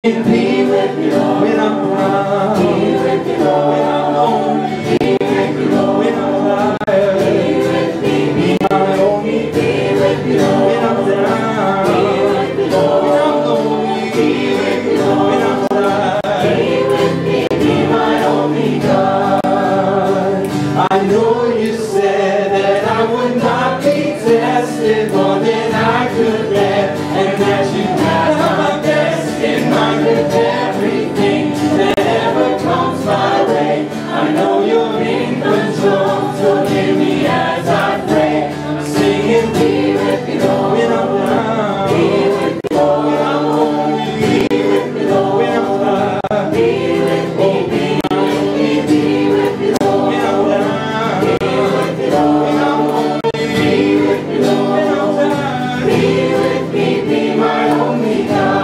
Be with me, Lord, when I'm down. Be with me, Lord, when I'm lonely. Be with me, Lord, when I'm tired. Be with me, be my only. Be with me, Lord, when I'm down. Be with me, Lord, when I'm lonely. Be with me, Lord, when I'm tired. Be with me, be my only God. I know you said that I would not be tested more than I could bear, and that you have my best in mind with everything that ever comes my way. I know you're in control, so hear me as I pray. I'm singing, be with me, Lord, when I'm down. Be with me, Lord, when I'm lonely. Be with me, Lord, when I'm tired. Be with me, be my only. Be with me, Lord, when I'm down. Be with me, Lord, when I'm lonely. Be with me, Lord, when I'm tired. Be with me, be my only God.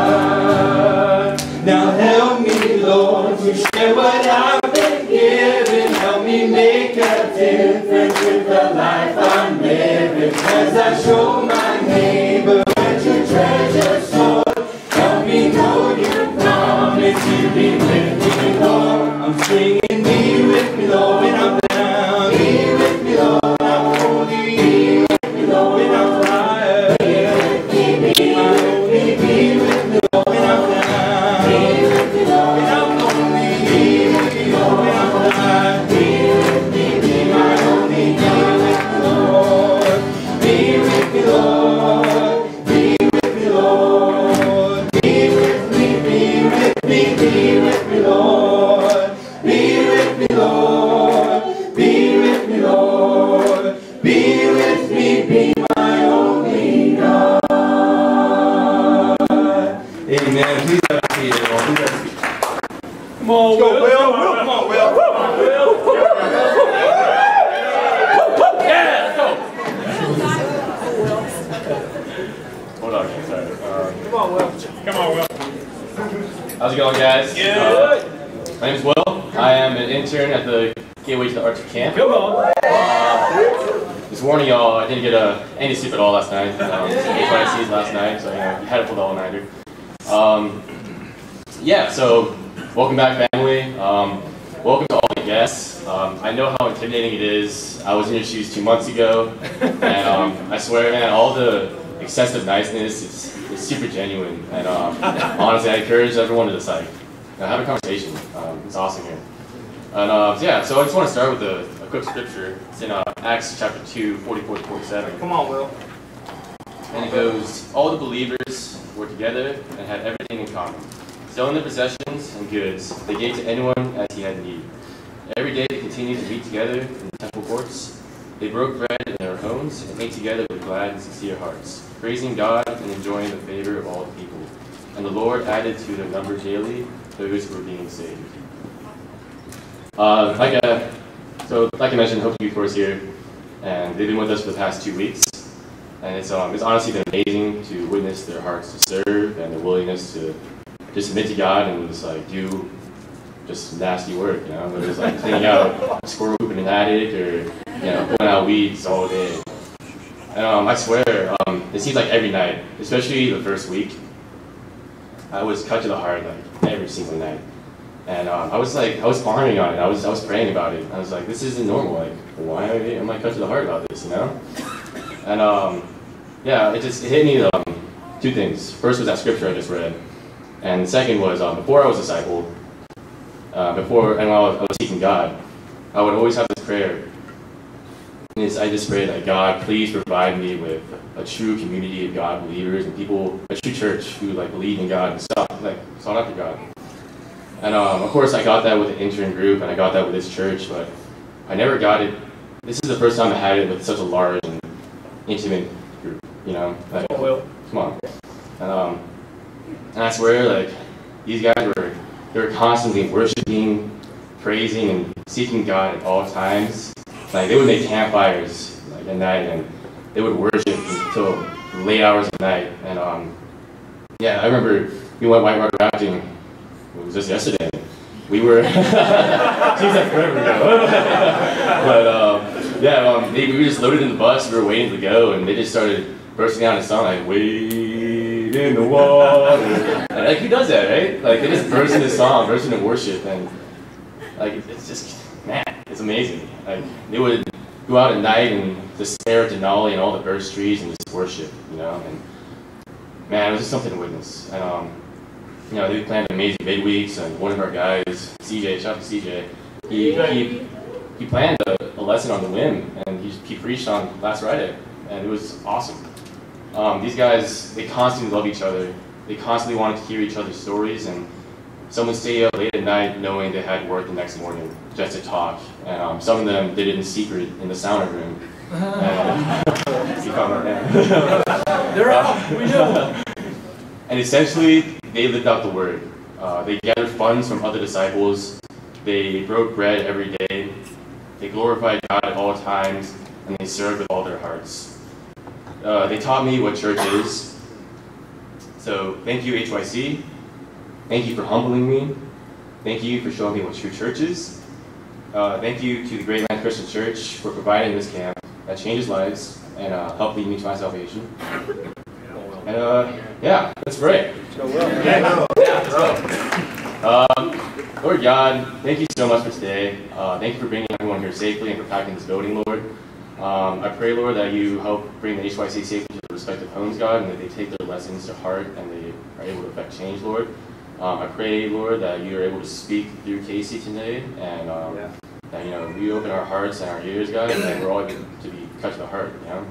Now help me, Lord, to share what I've been given. Help me make a difference with the life I'm living. As I show my neighbor what your treasure stored. Help me know you promise to be with me, Lord. I'm singing, be with me, Lord, when I'm down. Be with me, Lord, when I'm lonely. Be with me, Lord, when I'm tired. Be with me, be my only. Be with me, Lord, when I'm down. Be with me, Lord, when I'm lonely. Be with me, Lord, when I'm tired. Be with me, be my only. Be with me, Lord. Be with me, Lord. Be with me, Lord. Be with me, be with me, be with me, Lord. Be with me, Lord. Be with me, Lord. Be with me, be my only God. Amen. Please have a seat, everyone. Please have a seat. Come on, Will. Come on, Will. Yeah, let's go. Hold on, sorry. Come on, Will. Come on, Will. How's it going, guys? Good. My name is Will. I am an intern at the Gateway to the Arts Camp. Come on. Just warning y'all, I didn't get any sleep at all last night. HYC's last night, so had to pull the all-nighter. Yeah, so welcome back, family. Welcome to all the guests. I know how intimidating it is. I was in your shoes 2 months ago, and I swear, man, all the excessive niceness is super genuine. And honestly, I encourage everyone to just like have a conversation. It's awesome here. And yeah, so I just want to start with a quick scripture. It's in Acts chapter 2, 44 to 47. Come on, Will. And it goes, all the believers were together and had everything in common. Selling their possessions and goods, they gave to anyone as he had need. Every day they continued to meet together in the temple courts. They broke bread in their homes and ate together with glad and sincere hearts, praising God and enjoying the favor of all the people. And the Lord added to their number daily those who were being saved. Like I mentioned, Hope Youth is here, and they've been with us for the past 2 weeks. And it's honestly been amazing to witness their hearts to serve and their willingness to just submit to God and just like do just nasty work, you know, whether it's like cleaning out a squirrel poop in an attic or pulling out weeds all day. And I swear, it seems like every night, especially the first week, I was cut to the heart like every single night. And I was pondering on it. I was praying about it. I was like, this isn't normal. Like, why am I cut to the heart about this? You know? And yeah, it hit me 2 things. First was that scripture I just read, and the second was before I was a disciple, while I was seeking God, I would always have this prayer. And I just prayed that God, please provide me with a true community of God believers and people, a true church who like believe in God and sought after God. And of course, I got that with the intern group, and I got that with this church, but I never got it. This is the first time I had it with such a large and intimate group, you know? Like, come on. And I swear, like, these guys they were constantly worshiping, praising, and seeking God at all times. Like, they would make campfires like at night, and they would worship until late hours of night. And yeah, I remember we went whitewater rafting. It was just yesterday. We were seems like forever ago. But yeah, we were just loaded in the bus. We were waiting to go, and they just started bursting out in song like "Wade in the Water." And Like, who does that, right? Like, they just burst into song, burst into worship, and like, it's just, man, it's amazing. Like, they would go out at night and just stare at Denali and all the birch trees and just worship, you know. And man, it was just something to witness. And you know, they planned amazing midweeks, and one of our guys, CJ, shout out to CJ, he planned a lesson on the whim, and he preached on last Friday, and it was awesome. These guys, they constantly love each other. They constantly wanted to hear each other's stories, and some would stay up late at night knowing they had work the next morning just to talk. And some of them did it in secret in the sauna room. You comment that. They're out. We know. And essentially, they lived out the word. They gathered funds from other disciples. They broke bread every day. They glorified God at all times, and they served with all their hearts. They taught me what church is. So thank you, HYC. Thank you for humbling me. Thank you for showing me what true church is. Thank you to the Great Land Christian Church for providing this camp that changes lives and helped lead me to my salvation. And yeah, let's pray. Lord God, thank you so much for today. Thank you for bringing everyone here safely and for packing this building, Lord. I pray, Lord, that you help bring the HYC safely to their respective homes, God, and that they take their lessons to heart and they are able to affect change, Lord. I pray, Lord, that you are able to speak through Casey today, and that, you know, we open our hearts and our ears, God, and we're all able to be touched the heart, you know.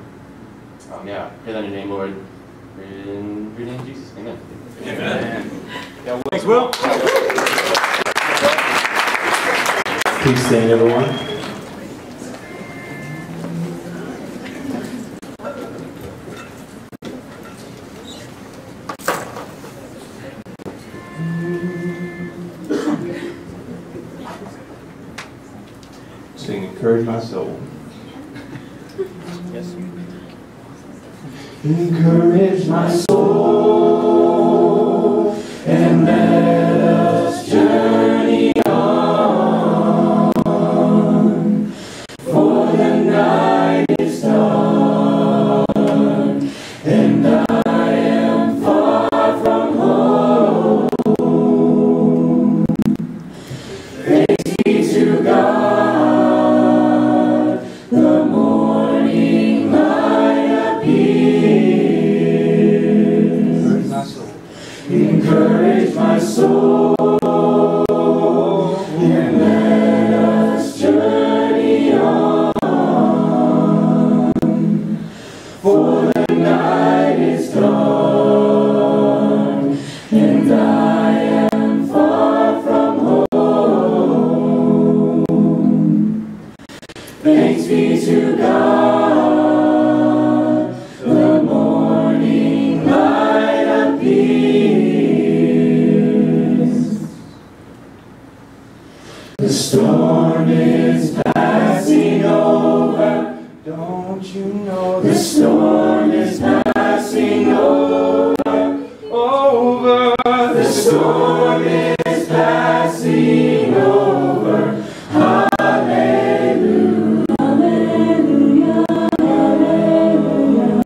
Yeah, pray that in your name, Lord. Pray in your name, Jesus. Amen. Amen. Yeah, thanks, Will. Please stand, everyone. Sing Encourage My Soul. Yes. Encourage my soul and let us journey on, for the night is done and I am far from home. Thanks be to God, the morning light appears. Encourage my soul and let us journey on, for the night is done and I am far from home. Thanks be to God, the morning light appears. The storm is passing over. Don't you know the storm is passing over? Over. The storm is passing over. Hallelujah. Hallelujah. Hallelujah.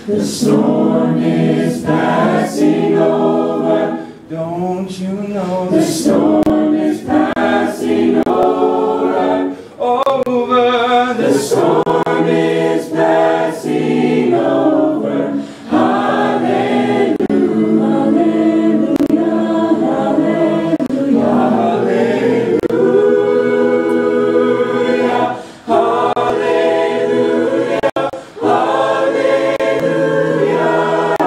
The storm is passing over. Don't you know the storm is passing over? Over. The storm is passing over. Hallelujah. Hallelujah. Hallelujah. Hallelujah.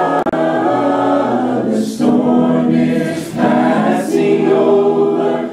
Hallelujah. The storm is passing over.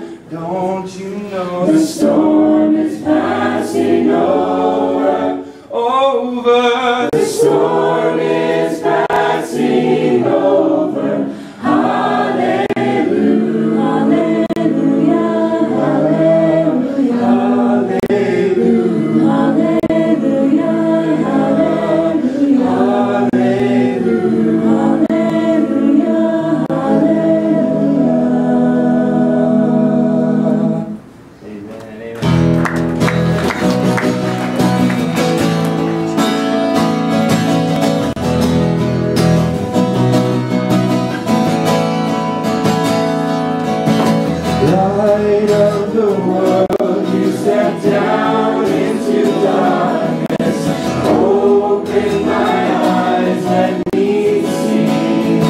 Light of the world, you step down into darkness. Open my eyes, let me see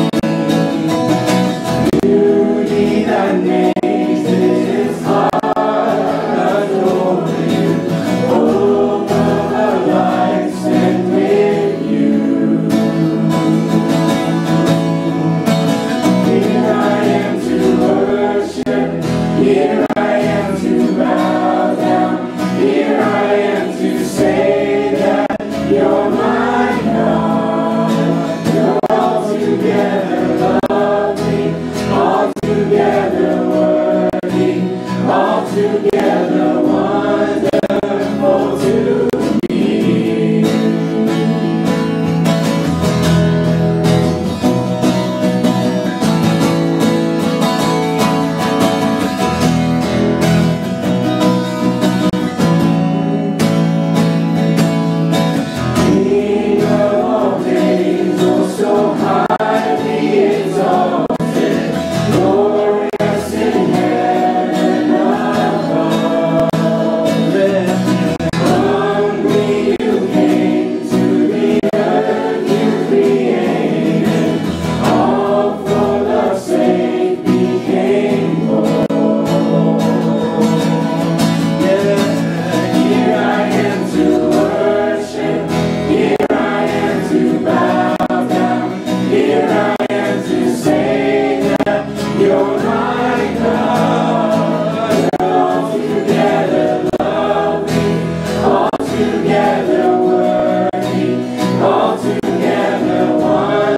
beauty that makes this heart adore you. Hope of a life spent with you. Here I am to worship. Here I am to bow down. Here I am to say that you're my God. You're altogether lovely, altogether worthy, altogether wonderful to me. King of all days, oh so highly exalted, glorious in heaven above. Humbly you came to the earth you created, all for love's sake became born. Here I am to worship. Here I am to bow down. Here I am to say that you're my God. You're altogether lovely, altogether worthy, altogether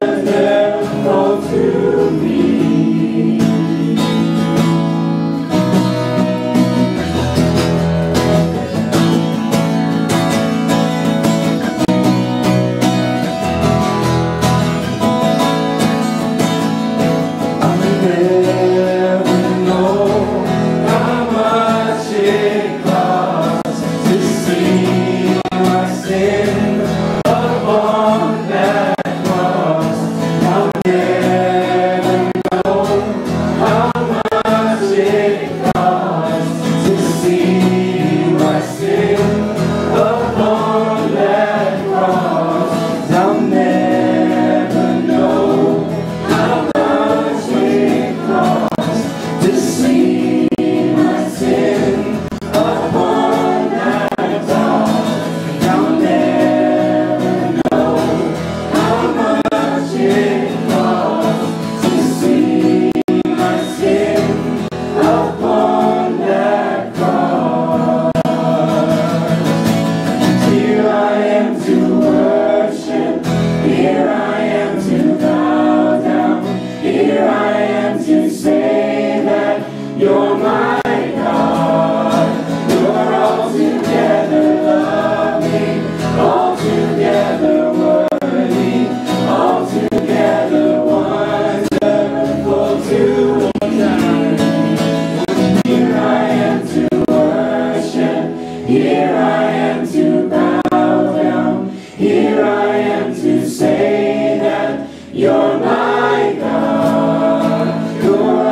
wonderful to me. I never know how much it costs to see my sin upon that cross. I'll never know how much it costs to see my sin upon that cross. I'll never know how much it costs to see my sin upon that cross. I'll never know how much it costs to see my sin upon that cross. Here I am to worship. Here I am to bow down. Here I am to say that you're my God. You're altogether lovely, altogether worthy, altogether wonderful to me. Here I am to worship. Here I am to bow down. Here I am to say that you're my God. You're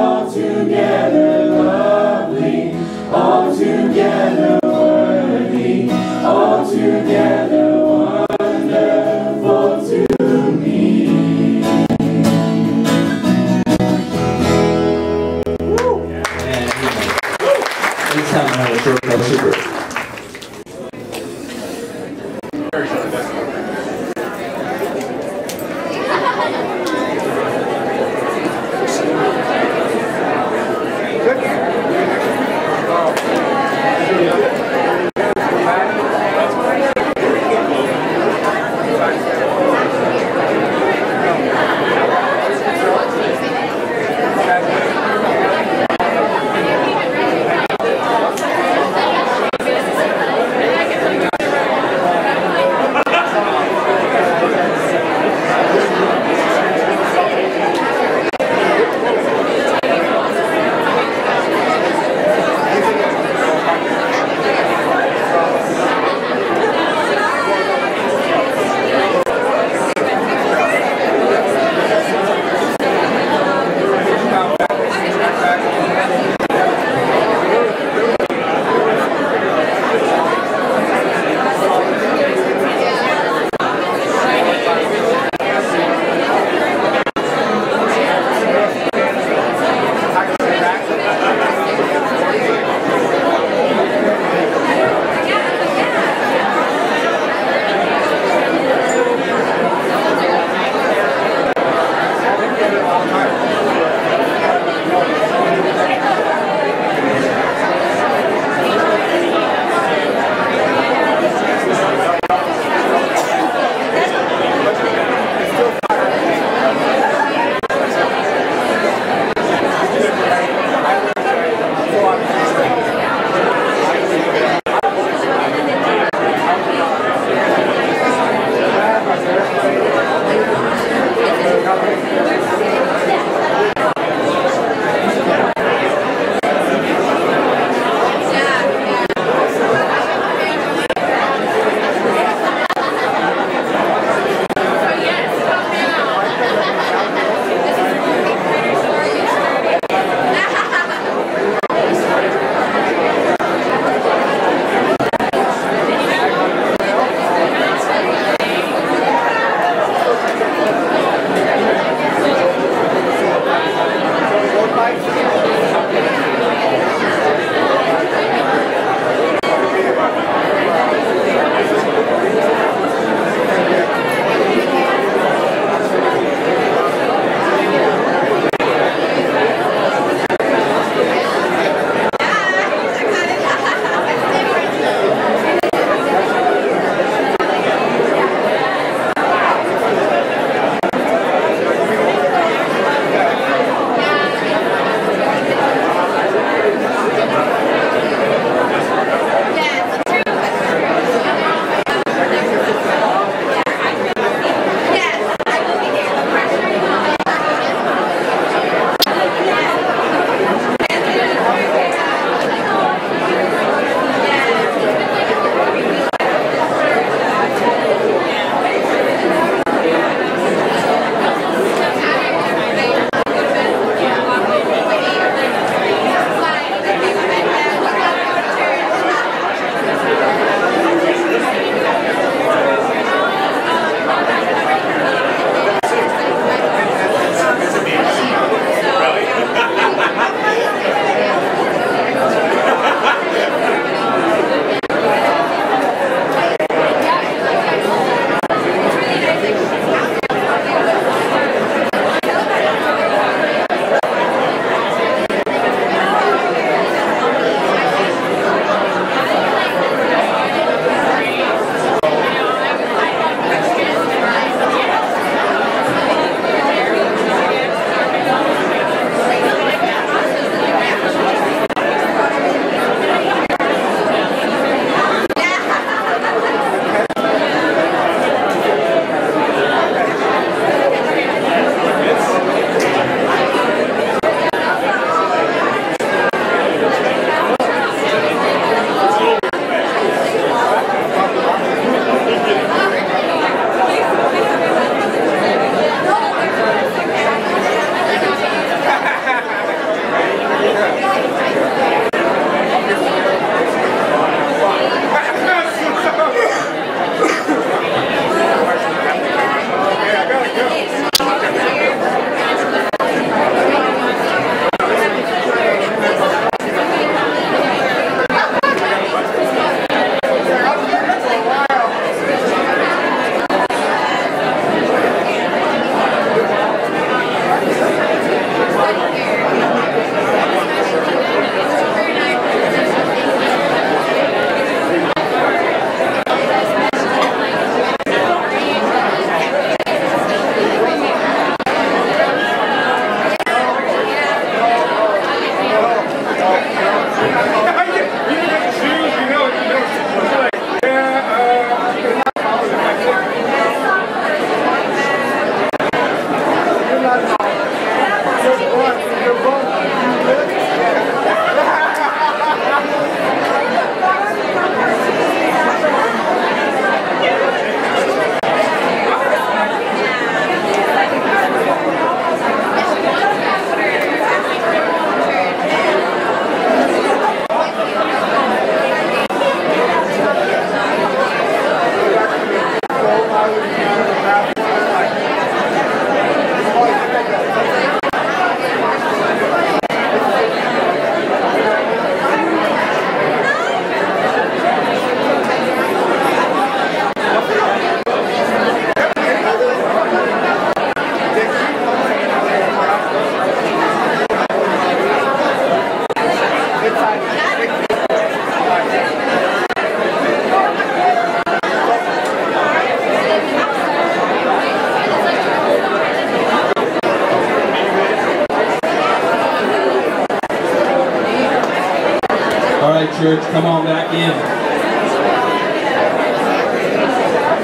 All right, church, come on back in.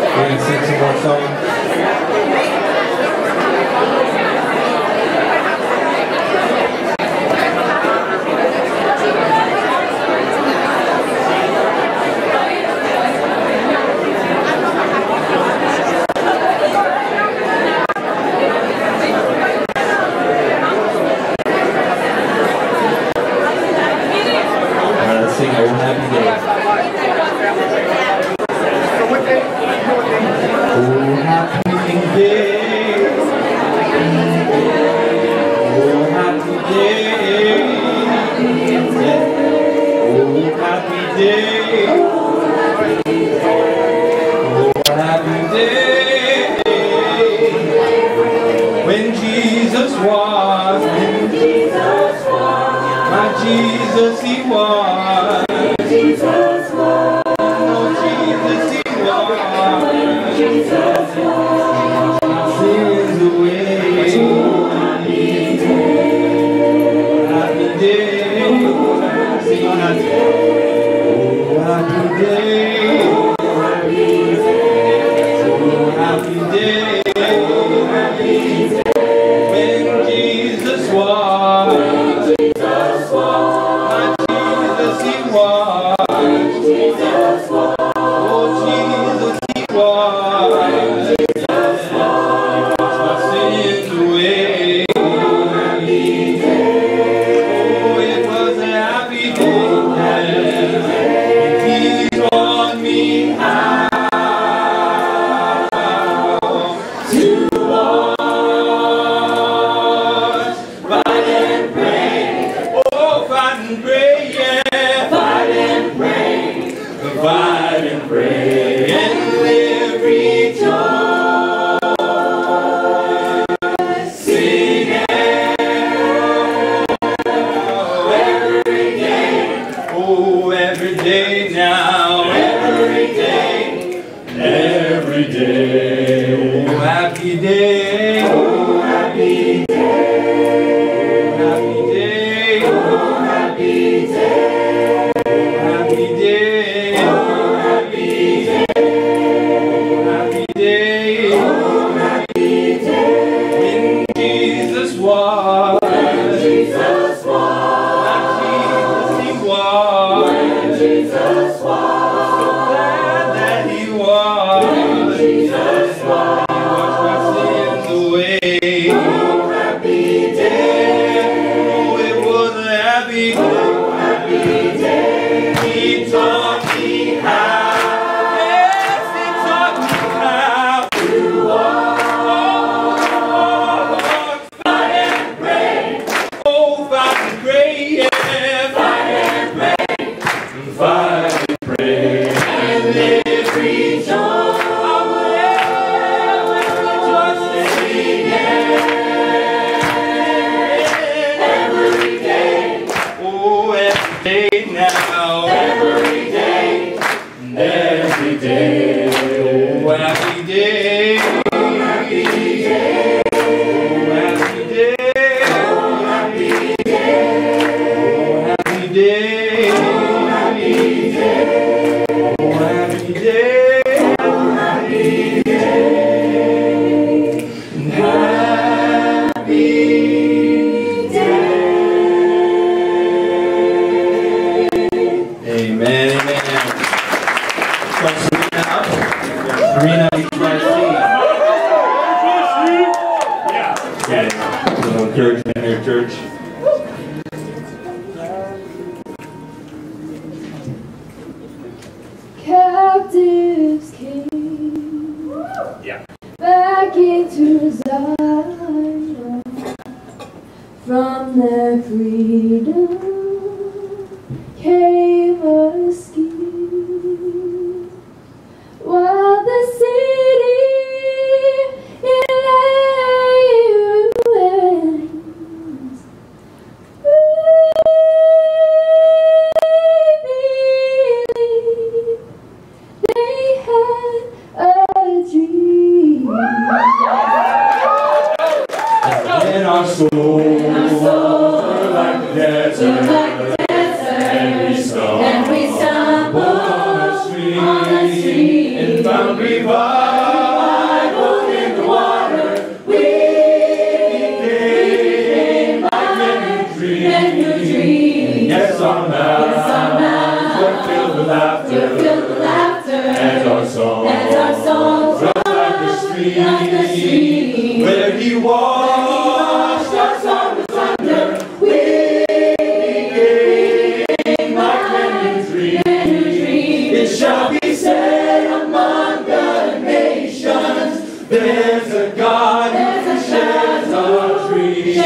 We're going to sing some more songs. Like the desert, and we saw Yes, our mouths were filled with laughter, and our songs run like the stream. Where he washed our sorrows under, we became like men who dream. It shall be said among the nations, there's a God who shares our dreams.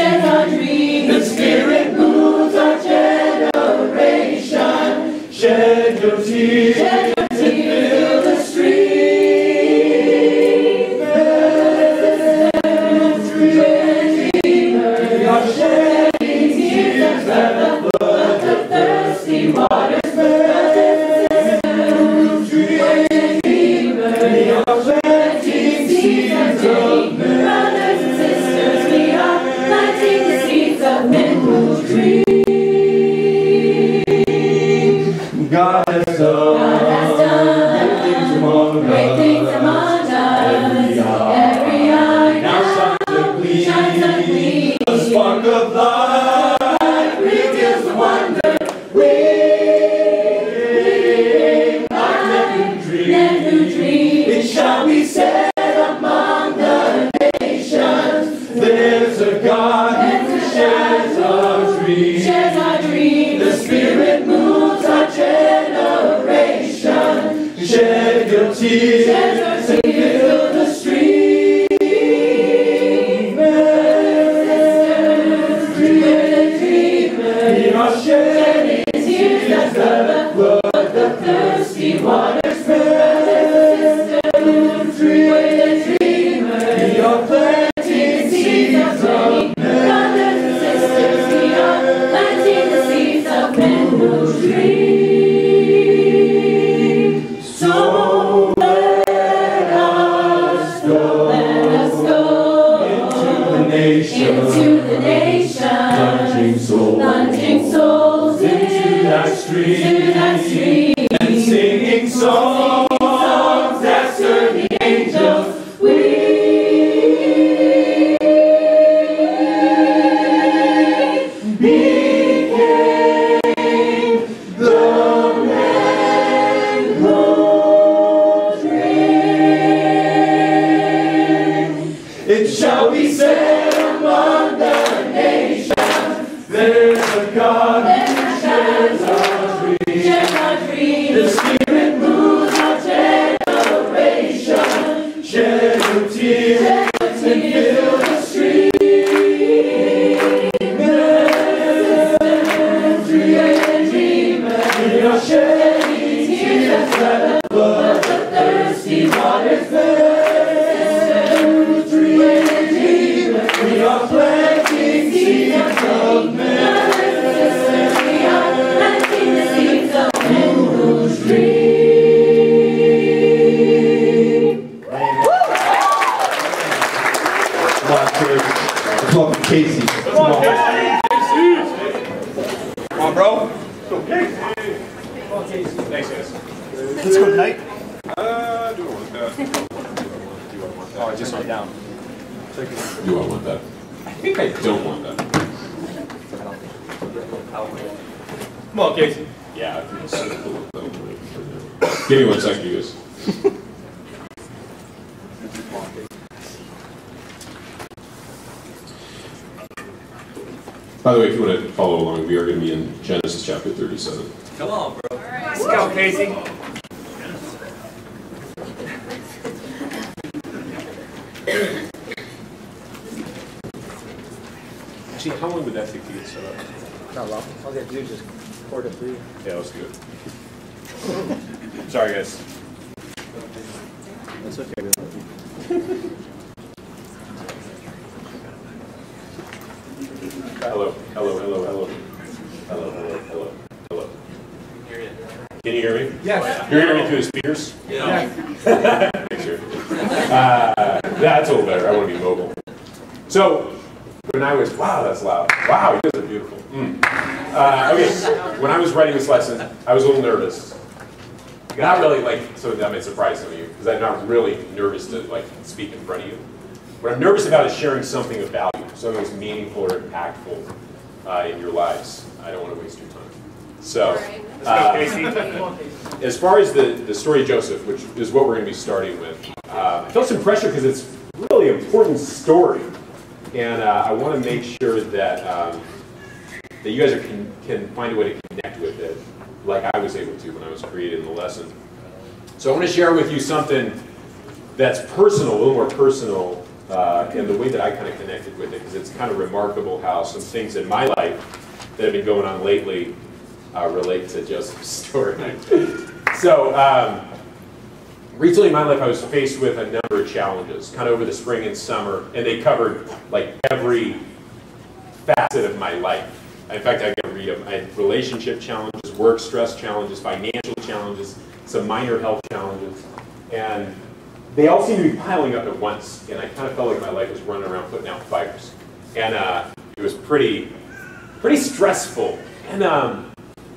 The Spirit moves our generation. Shed your tears and fill the stream. We are shedding tears that flood the thirsty waters. We are planting seeds of men. Brothers and sisters, we are planting the seeds of men who dream. God has done great things among us. Every eye now shines gleam. A spark of light reveals the wonder. We are men who dream. It shall be said among the nations, there's a God who shares our dreams. The Spirit moves our generation. Shed your tears and fill the stream. We are shedding tears that flood the thirsty waters. We are planting seeds of men. Brothers and sisters, we are planting the seeds of men who dream. So let us go into the nation, plunging souls into that stream, and singing songs that stir the angels. We became the men who dream. It shall be said among the nations, there's a God who shares our dreams. The Spirit moves our generation. Shed your tears and fill the stream. We are shedding tears that flood the thirsty waters. We are planting seeds of men. We are planting the seeds of men who dream. Come on, church. Let's welcome Casey. Come on, Casey. Come on, bro. Let's go, Casey. Come on, Casey. Thanks, guys. Let's go tonight. Do I want that? Oh, I just went down. Do I want that? I think I don't want that. Come on, Casey. Yeah, I think it's give me 1 second, you guys. By the way, if you want to follow along, we are going to be in Genesis chapter 37. Come on, bro. Let's go, Casey. Actually, how long would that take to get set up? Not long. All you have to do is just pour it through. Yeah, let's do it. Sorry, guys. That's okay. Hello, hello, hello, hello. Hello, hello, hello, hello. Can you hear me? Yes. You're hearing me through the speakers? Yeah. Make sure. That's a little better. I want to be mobile. So, when I was, wow, that's loud. Wow, you guys are beautiful. Okay, when I was writing this lesson, I was a little nervous. Not really, so that may surprise some of you, because I'm not really nervous to, speak in front of you. What I'm nervous about is sharing something of value, something that's meaningful or impactful in your lives. I don't want to waste your time. So, Casey. as far as the story of Joseph, which is what we're going to be starting with, I felt some pressure because it's a really important story. And I want to make sure that that you guys can find a way to connect with it, like I was able to when I was creating the lesson. So I want to share with you something that's personal, a little more personal, and the way that I kind of connected with it, because it's kind of remarkable how some things in my life that have been going on lately relate to Joseph's story. So recently in my life, I was faced with a number of challenges, kind of over the spring and summer, and they covered like every facet of my life. In fact, I can read them. I had relationship challenges, work stress challenges, financial challenges, some minor health challenges, and they all seemed to be piling up at once, and I kind of felt like my life was running around putting out fires. And it was pretty stressful. And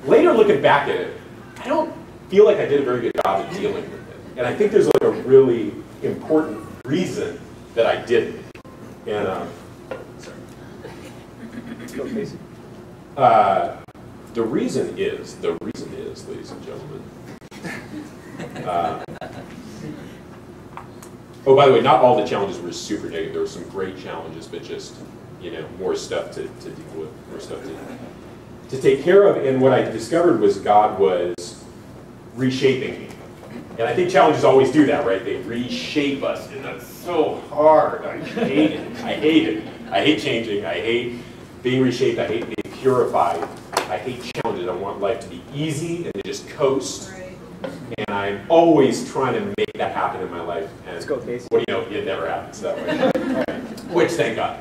later looking back at it, I don't feel like I did a very good job of dealing with it. And I think there's like a really important reason that I didn't. And Go, Casey. the reason is, ladies and gentlemen. Oh, by the way, not all the challenges were super negative. There were some great challenges, but just, more stuff to deal with, more stuff to take care of. And what I discovered was God was reshaping me. And I think challenges always do that, right? They reshape us, and that's so hard. I hate it. I hate it. I hate changing. I hate being reshaped. I hate being purified. I hate challenges. I want life to be easy and to just coast. Right. And I'm always trying to make that happen in my life. And Let's go, Casey. what do you know? It never happens that way. Which, thank God.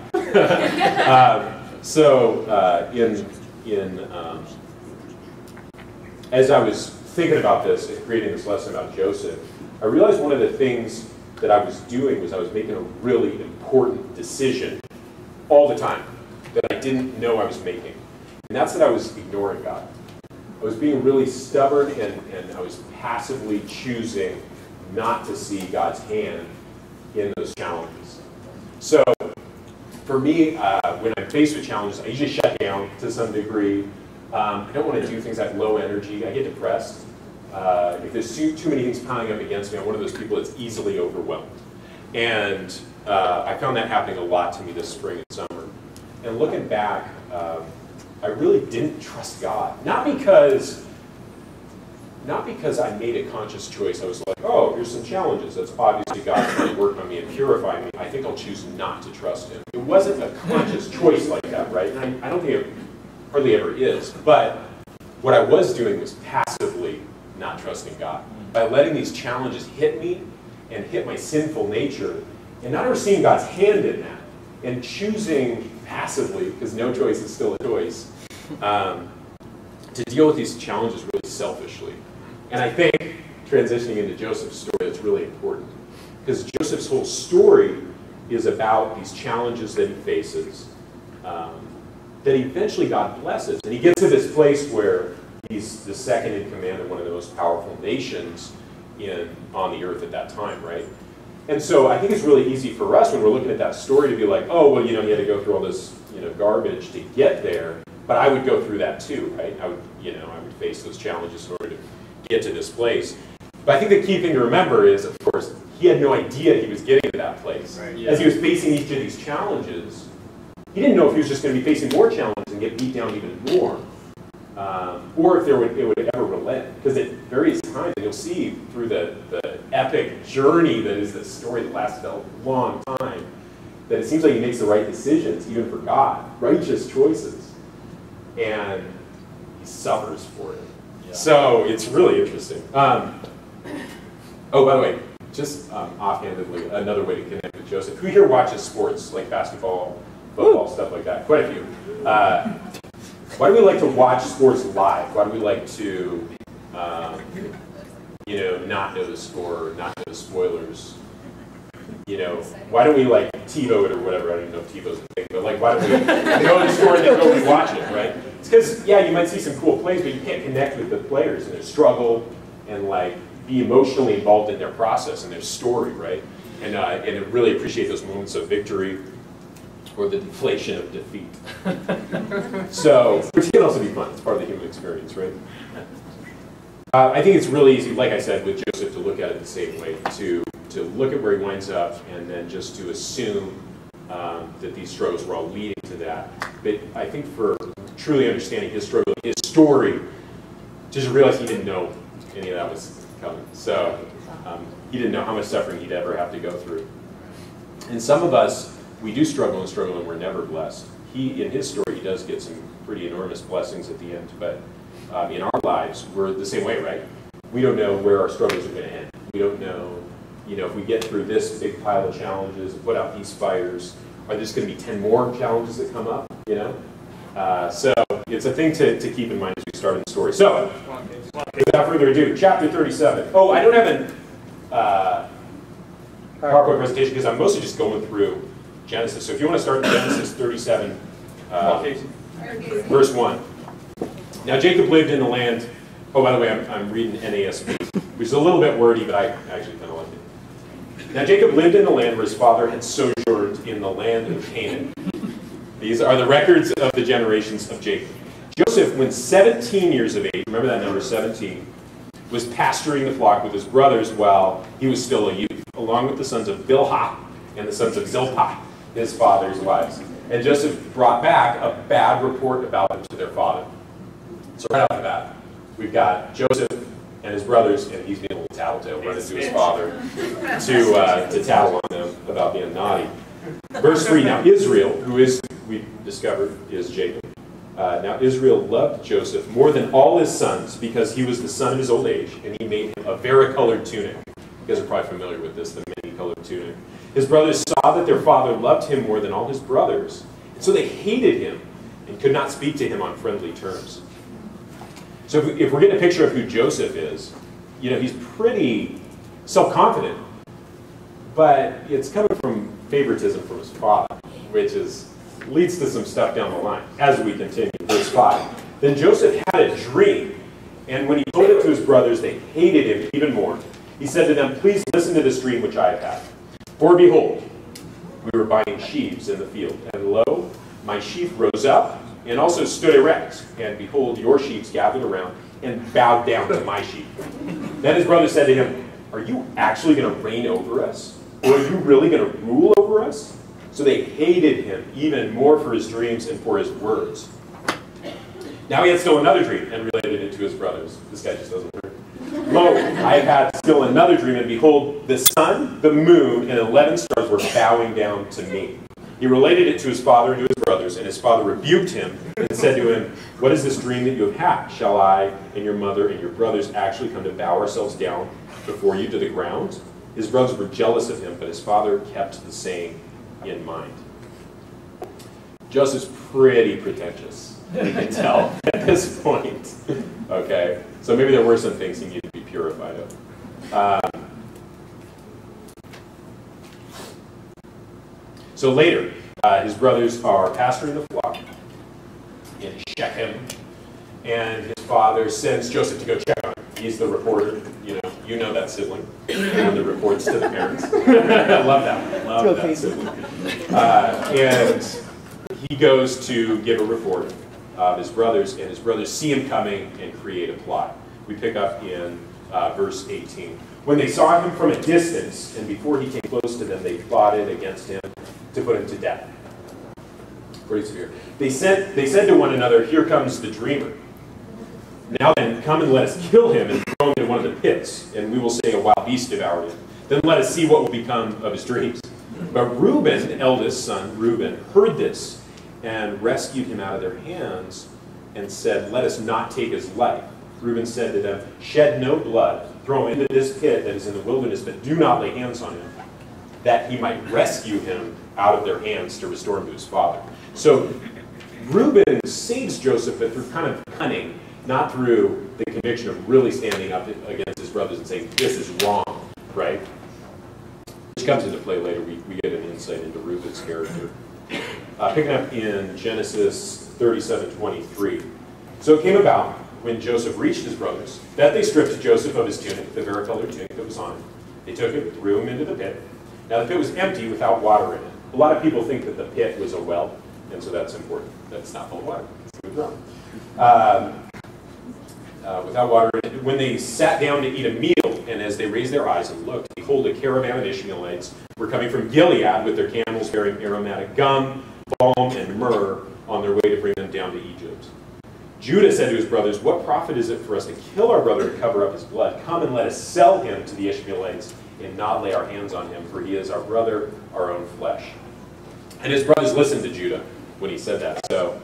As I was thinking about this and creating this lesson about Joseph, I realized one of the things that I was doing was I was making a really important decision all the time that I didn't know I was making. And that's that I was ignoring God. I was being really stubborn, and I was passively choosing not to see God's hand in those challenges. So for me, when I'm faced with challenges, I usually shut down to some degree. I don't want to do things that have low energy. I get depressed. If there's too many things piling up against me, I'm one of those people that's easily overwhelmed. And I found that happening a lot to me this spring and summer. And looking back, I really didn't trust God. Not because I made a conscious choice. I was like, oh, here's some challenges. That's obviously God trying to work on me and purify me. I think I'll choose not to trust Him. It wasn't a conscious choice like that, right? And I don't think it hardly ever is. But what I was doing was passively not trusting God. By letting these challenges hit me and hit my sinful nature, and not ever seeing God's hand in that, and choosing passively, because no choice is still a choice, to deal with these challenges really selfishly. And I think, transitioning into Joseph's story, that's really important. Because Joseph's whole story is about these challenges that he faces, that eventually God blesses. And he gets to this place where he's the second in command of one of the most powerful nations on the earth at that time, right? And so I think it's really easy for us when we're looking at that story to be like, oh, well, he had to go through all this, garbage to get there. But I would go through that too, right? I would face those challenges in order to get to this place. But I think the key thing to remember is, of course, he had no idea he was getting to that place. Right, yeah. As he was facing each of these challenges, he didn't know if he was just going to be facing more challenges and get beat down even more, or if it would ever relent. Because at various times, and you'll see through the epic journey that is this story that lasted a long time, that it seems like he makes the right decisions, even for God, righteous choices, and he suffers for it. Yeah. So it's really interesting. Oh, by the way, just offhandedly, another way to connect with Joseph. Who here watches sports, like basketball, football, stuff like that? Quite a few. Why do we like to watch sports live? Why do we like to, not know the score, not know the spoilers? Why don't we like TiVo it or whatever? I don't even know if TiVo's a thing, but why don't we know the score and then go and watch it, right? It's because, yeah, you might see some cool plays, but you can't connect with the players and their struggle and be emotionally involved in their process and their story, right? And really appreciate those moments of victory. or the deflation of defeat. So, which can also be fun. It's part of the human experience, right? I think it's really easy, like I said, with Joseph to look at it the same way, to look at where he winds up and then just to assume that these struggles were all leading to that. But I think for truly understanding his struggle, his story, just realize he didn't know any of that was coming. So he didn't know how much suffering he'd ever have to go through. And some of us, we do struggle and we're never blessed. In his story, he does get some pretty enormous blessings at the end, but in our lives, we're the same way, right? We don't know where our struggles are going to end. We don't know, if we get through this big pile of challenges, put out these fires, are there just going to be 10 more challenges that come up, So it's a thing to keep in mind as we start in the story. So, without further ado, chapter 37. Oh, I don't have a PowerPoint presentation because I'm mostly just going through Genesis. So if you want to start in Genesis 37, verse 1. Now Jacob lived in the land, oh, by the way, I'm reading NASB, which is a little bit wordy, but I actually kind of like it. Now Jacob lived in the land where his father had sojourned in the land of Canaan. These are the records of the generations of Jacob. Joseph, when 17 years of age, remember that number, 17, was pasturing the flock with his brothers while he was still a youth, along with the sons of Bilhah and the sons of Zilpah, his father's wives. And Joseph brought back a bad report about them to their father. So right off the bat, we've got Joseph and his brothers, and he's being a little tattletale, running to his father to tattle on them about being naughty. Verse 3, now Israel, who is, we discovered, is Jacob. Now Israel loved Joseph more than all his sons because he was the son of his old age, and he made him a varicolored tunic. You guys are probably familiar with this, the many-colored tunic. His brothers saw that their father loved him more than all his brothers, and so they hated him and could not speak to him on friendly terms. So if we're getting a picture of who Joseph is, he's pretty self-confident, but it's coming from favoritism from his father, which leads to some stuff down the line as we continue. Verse 5. Then Joseph had a dream, and when he told it to his brothers, they hated him even more. He said to them, please listen to this dream which I have had. For behold, we were buying sheaves in the field, and lo, my sheaf rose up, and also stood erect, and behold, your sheep gathered around and bowed down to my sheep. Then his brother said to him, are you actually going to reign over us? Or are you really going to rule over us? So they hated him even more for his dreams and for his words. Now he had still another dream and related it to his brothers. This guy just doesn't hurt. Lo, I have had still another dream, and behold, the sun, the moon, and 11 stars were bowing down to me. He related it to his father and to his brothers, and his father rebuked him and said to him, what is this dream that you have had? Shall I and your mother and your brothers actually come to bow ourselves down before you to the ground? His brothers were jealous of him, but his father kept the saying in mind. Joseph's pretty pretentious, you can tell at this point. Okay, so maybe there were some things he needed to be purified of. So later, his brothers are pasturing the flock in Shechem, and his father sends Joseph to go check on him. He's the reporter, you know that sibling, the one that reports to the parents. I love that. Love that sibling. And he goes to give a report of his brothers, and his brothers see him coming and create a plot. We pick up in verse 18. When they saw him from a distance, and before he came close to them, they plotted against him to put him to death. Pretty severe. They said to one another, here comes the dreamer. Now then, come and let us kill him and throw him into one of the pits, and we will say a wild beast devoured him. Then let us see what will become of his dreams. But Reuben, the eldest son, Reuben, heard this and rescued him out of their hands and said, let us not take his life. Reuben said to them, shed no blood, throw him into this pit that is in the wilderness, but do not lay hands on him, that he might rescue him out of their hands to restore him to his father. So Reuben saves Joseph, but through kind of cunning, not through the conviction of really standing up against his brothers and saying, this is wrong, right? Which comes into play later. We get an insight into Reuben's character. Picking up in Genesis 37:23. So it came about, when Joseph reached his brothers, that they stripped Joseph of his tunic, the varicolored tunic that was on him. They took him, threw him into the pit. Now the pit was empty without water in it. A lot of people think that the pit was a well, and so that's important. That's not full of water. It's without water. When they sat down to eat a meal, and as they raised their eyes and looked, behold, a caravan of Ishmaelites were coming from Gilead with their camels bearing aromatic gum, balm, and myrrh on their way to bring them down to Egypt. Judah said to his brothers, what profit is it for us to kill our brother and cover up his blood? Come and let us sell him to the Ishmaelites and not lay our hands on him, for he is our brother, our own flesh. And his brothers listened to Judah when he said that. So,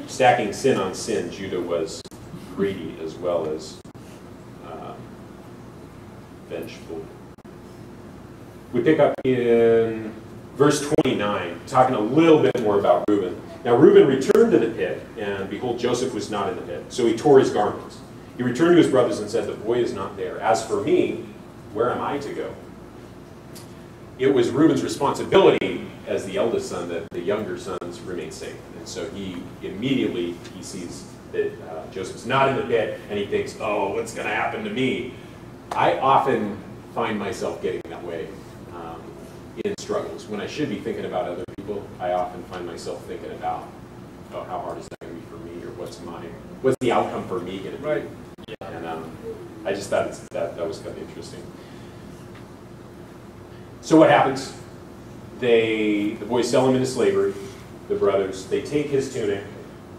stacking sin on sin, Judah was greedy as well as vengeful. We pick up in verse 29, talking a little bit more about Reuben. Now Reuben returned to the pit, and behold, Joseph was not in the pit. So he tore his garments. He returned to his brothers and said, the boy is not there. As for me, where am I to go? It was Reuben's responsibility as the eldest son that the younger sons remain safe. And so he immediately, he sees that Joseph's not in the pit, and he thinks, oh, what's going to happen to me? I often find myself getting that way in struggles. When I should be thinking about other people, I often find myself thinking about, oh, how hard is that going to be for me, or what's the outcome for me going to be? Right. Yeah. And I just thought that was kind of interesting. So what happens? The boys sell him into slavery, the brothers. They take his tunic,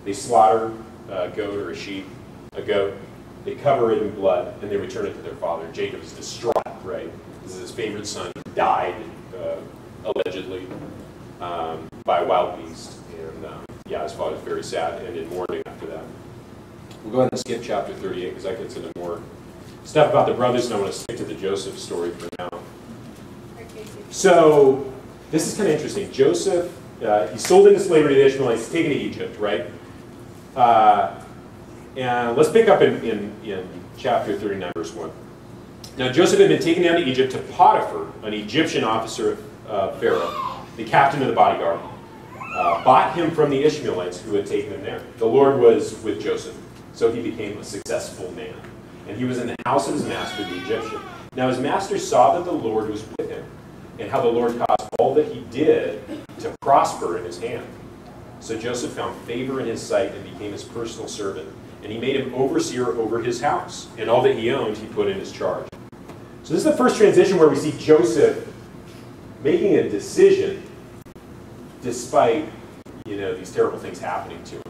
they slaughter a goat or a goat, they cover it in blood, and they return it to their father. Jacob is distraught, right? This is his favorite son. He died, allegedly, by a wild beast. And yeah, his father's very sad and in mourning after that. We'll go ahead and skip chapter 38 because that gets into more stuff about the brothers, and I want to stick to the Joseph story for now. So this is kind of interesting. Joseph, he's sold into slavery to the Ishmaelites, taken to Egypt, right? And let's pick up in chapter 39, verse 1. Now Joseph had been taken down to Egypt to Potiphar, an Egyptian officer of Pharaoh, the captain of the bodyguard, bought him from the Ishmaelites who had taken him there. The Lord was with Joseph, so he became a successful man. And he was in the house of his master, the Egyptian. Now his master saw that the Lord was with him, and how the Lord caused all that he did to prosper in his hand. So Joseph found favor in his sight and became his personal servant. And he made him overseer over his house, and all that he owned he put in his charge. So this is the first transition where we see Joseph making a decision despite, these terrible things happening to him.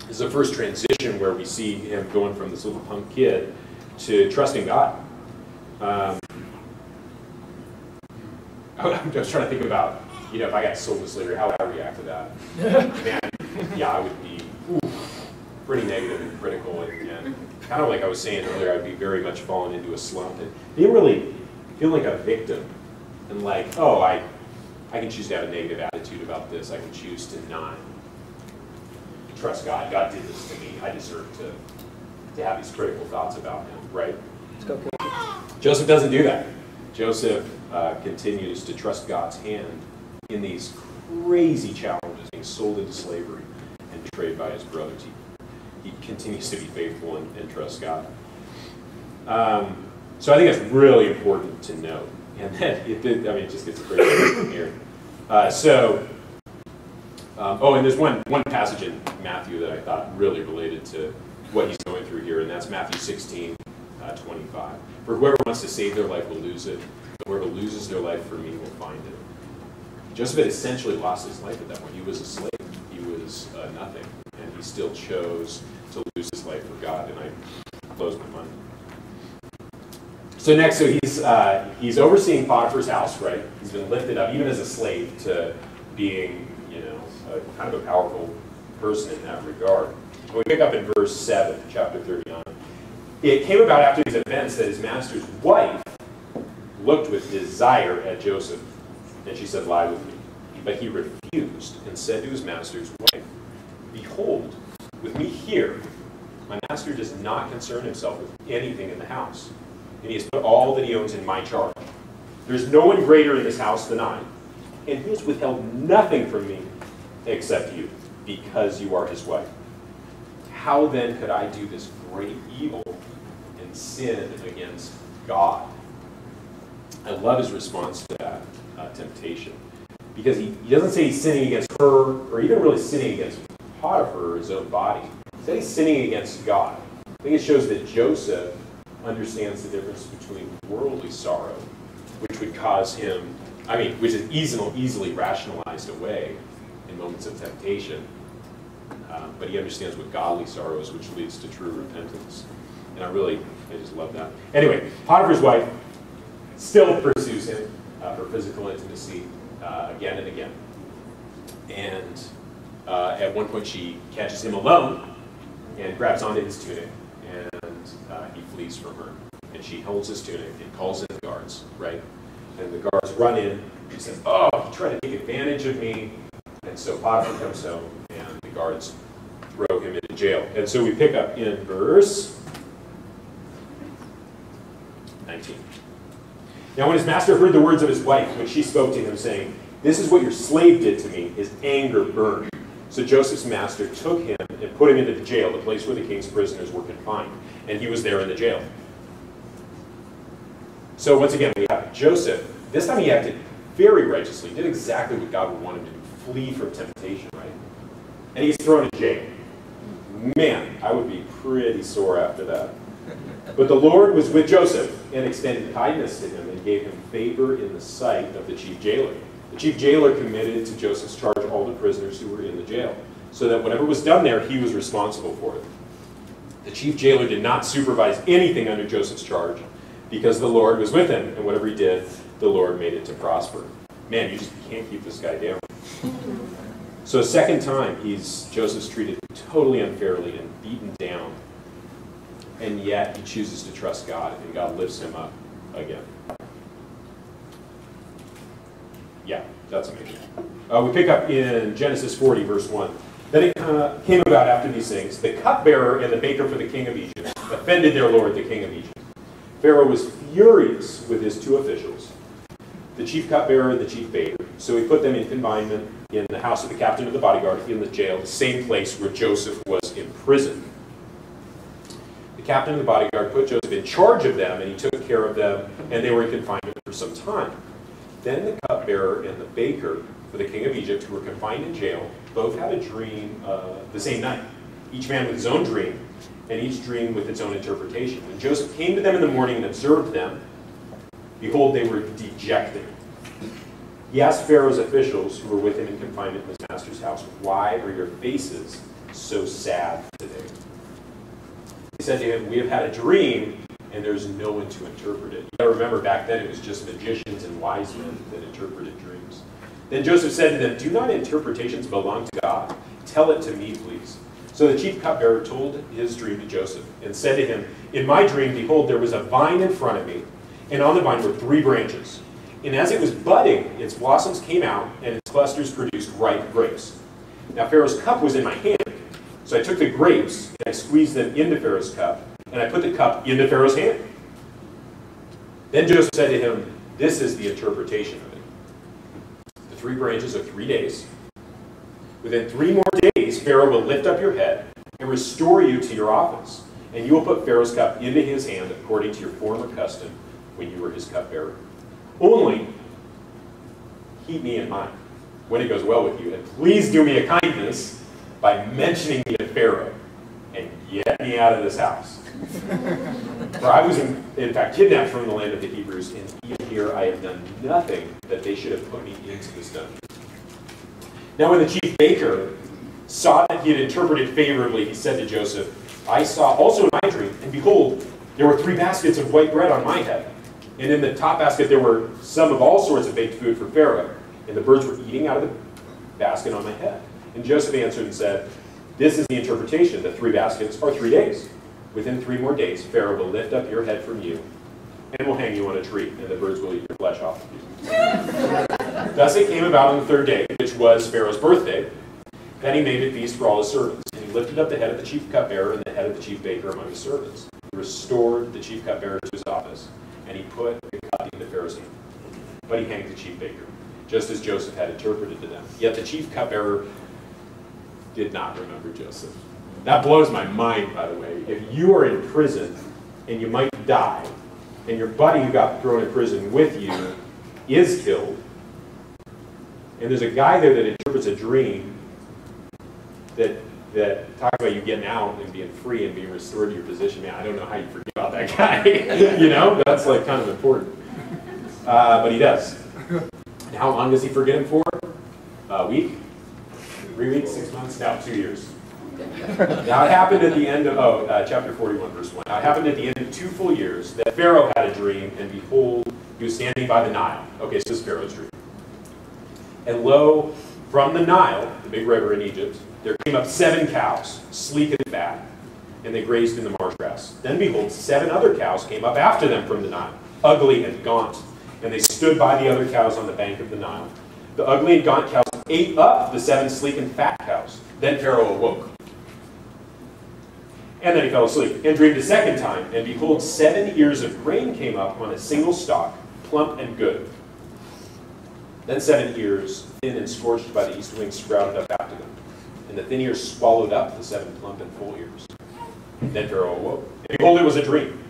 This is the first transition where we see him going from this little punk kid to trusting God. I'm just trying to think about, if I got sold to slavery, how would I react to that? Man, yeah, I would be pretty negative and critical, and kind of like I was saying earlier, I'd be very much falling into a slump and being really feeling like a victim, and like, oh, I can choose to have a negative attitude about this. I can choose to not trust God. God did this to me. I deserve to have these critical thoughts about him, right? Let's go, Casey. Joseph doesn't do that. Joseph continues to trust God's hand in these crazy challenges, being sold into slavery and betrayed by his brothers. He continues to be faithful and trust God. So I think that's really important to know. And then it just gets great from here. And there's one passage in Matthew that I thought really related to what he's going through here, and that's Matthew 16, 25. For whoever wants to save their life will lose it, but whoever loses their life for me will find it. Joseph had essentially lost his life at that point. He was a slave. He was nothing, and he still chose to lose his life for God, and I blows my mind. So next, he's overseeing Potiphar's house, right? He's been lifted up, even as a slave, to being, kind of a powerful person in that regard. And we pick up in verse 7, chapter 39. It came about after these events that his master's wife looked with desire at Joseph, and she said, lie with me. But he refused and said to his master's wife, behold, with me here, my master does not concern himself with anything in the house, and he has put all that he owns in my charge. There's no one greater in this house than I, and he has withheld nothing from me except you, because you are his wife. How then could I do this great evil and sin against God? I love his response to that temptation. because he doesn't say he's sinning against her, or even really sinning against Potiphar or his own body. He said he's sinning against God. I think it shows that Joseph understands the difference between worldly sorrow, which would cause him, which is easily rationalized away in moments of temptation. But he understands what godly sorrow is, which leads to true repentance. And I just love that. Anyway, Potiphar's wife still pursues him for physical intimacy again and again. And at one point she catches him alone and grabs onto his tunic, and he flees from her. And she holds his tunic and calls in the guards, right? And the guards run in. She says, "Oh, you tried to take advantage of me." And so Potiphar comes home, and the guards throw him into jail. And so we pick up in verse 19. Now when his master heard the words of his wife, when she spoke to him, saying, "This is what your slave did to me," his anger burned. So Joseph's master took him and put him into the jail, the place where the king's prisoners were confined. And he was there in the jail. So once again, we have Joseph. This time he acted very righteously. He did exactly what God would want him to do. Flee from temptation, right? And he's thrown in jail. Man, I would be pretty sore after that. But the Lord was with Joseph and extended kindness to him and gave him favor in the sight of the chief jailer. The chief jailer committed to Joseph's charge all the prisoners who were in the jail, so that whatever was done there, he was responsible for it. The chief jailer did not supervise anything under Joseph's charge, because the Lord was with him, and whatever he did, the Lord made it to prosper. Man, you just can't keep this guy down. So a second time, Joseph's treated totally unfairly and beaten down, and yet he chooses to trust God, and God lifts him up again. Yeah, that's amazing. We pick up in Genesis 40, verse 1. Then it came about after these things, the cupbearer and the baker for the king of Egypt offended their lord, the king of Egypt. Pharaoh was furious with his two officials, the chief cupbearer and the chief baker. So he put them in confinement in the house of the captain of the bodyguard in the jail, the same place where Joseph was imprisoned. The captain of the bodyguard put Joseph in charge of them, and he took care of them, and they were in confinement for some time. Then the cupbearer and the baker for the king of Egypt, who were confined in jail, both had a dream the same night, each man with his own dream, and each dream with its own interpretation. When Joseph came to them in the morning and observed them, behold, they were dejected. He asked Pharaoh's officials who were with him in confinement in his master's house, "Why are your faces so sad today?" He said to him, "We have had a dream, and there's no one to interpret it." You gotta remember, back then it was just magicians and wise men that interpreted dreams. Then Joseph said to them, "Do not interpretations belong to God? Tell it to me, please." So the chief cupbearer told his dream to Joseph and said to him, "In my dream, behold, there was a vine in front of me, and on the vine were 3 branches. And as it was budding, its blossoms came out, and its clusters produced ripe grapes. Now Pharaoh's cup was in my hand, so I took the grapes, and I squeezed them into Pharaoh's cup, and I put the cup into Pharaoh's hand." Then Joseph said to him, "This is the interpretation of it. The 3 branches are 3 days. Within 3 more days, Pharaoh will lift up your head and restore you to your office, and you will put Pharaoh's cup into his hand according to your former custom when you were his cupbearer. Only keep me in mind when it goes well with you, and please do me a kindness by mentioning me to Pharaoh, and get me out of this house. For I was in fact kidnapped from the land of the Hebrews, and even here I have done nothing that they should have put me into this dungeon." Now when the chief baker saw that he had interpreted favorably, he said to Joseph, "I saw also in my dream, and behold, there were 3 baskets of white bread on my head. And in the top basket there were some of all sorts of baked food for Pharaoh, and the birds were eating out of the basket on my head." And Joseph answered and said, "This is the interpretation. The 3 baskets are 3 days. Within 3 more days, Pharaoh will lift up your head from you, and will hang you on a tree, and the birds will eat your flesh off of you." Thus it came about on the 3rd day, which was Pharaoh's birthday, that he made a feast for all his servants. And he lifted up the head of the chief cupbearer and the head of the chief baker among his servants. He restored the chief cupbearer to his office, and he put the cup into Pharaoh's hand. But he hanged the chief baker, just as Joseph had interpreted to them. Yet the chief cupbearer did not remember Joseph. That blows my mind, by the way. If you are in prison and you might die, and your buddy who got thrown in prison with you is killed, And there's a guy there that interprets a dream that talks about you getting out and being free and being restored to your position. Man, I don't know how you forget about that guy. You know, that's like kind of important. But he does. And how long does he forget him for? A week? 3 weeks? 6 months? No, 2 years. Now it happened at the end of, chapter 41, verse 1. Now it happened at the end of 2 full years that Pharaoh had a dream, and behold, he was standing by the Nile. Okay, so this is Pharaoh's dream. And lo, from the Nile, the big river in Egypt, there came up 7 cows, sleek and fat, and they grazed in the marsh grass. Then behold, 7 other cows came up after them from the Nile, ugly and gaunt, and they stood by the other cows on the bank of the Nile. The ugly and gaunt cows ate up the 7 sleek and fat cows. Then Pharaoh awoke. And then he fell asleep and dreamed a second time. And behold, 7 ears of grain came up on a single stalk, plump and good. Then 7 ears, thin and scorched by the east wind, sprouted up after them. And the thin ears swallowed up the 7 plump and full ears. Then Pharaoh awoke. And behold, it was a dream.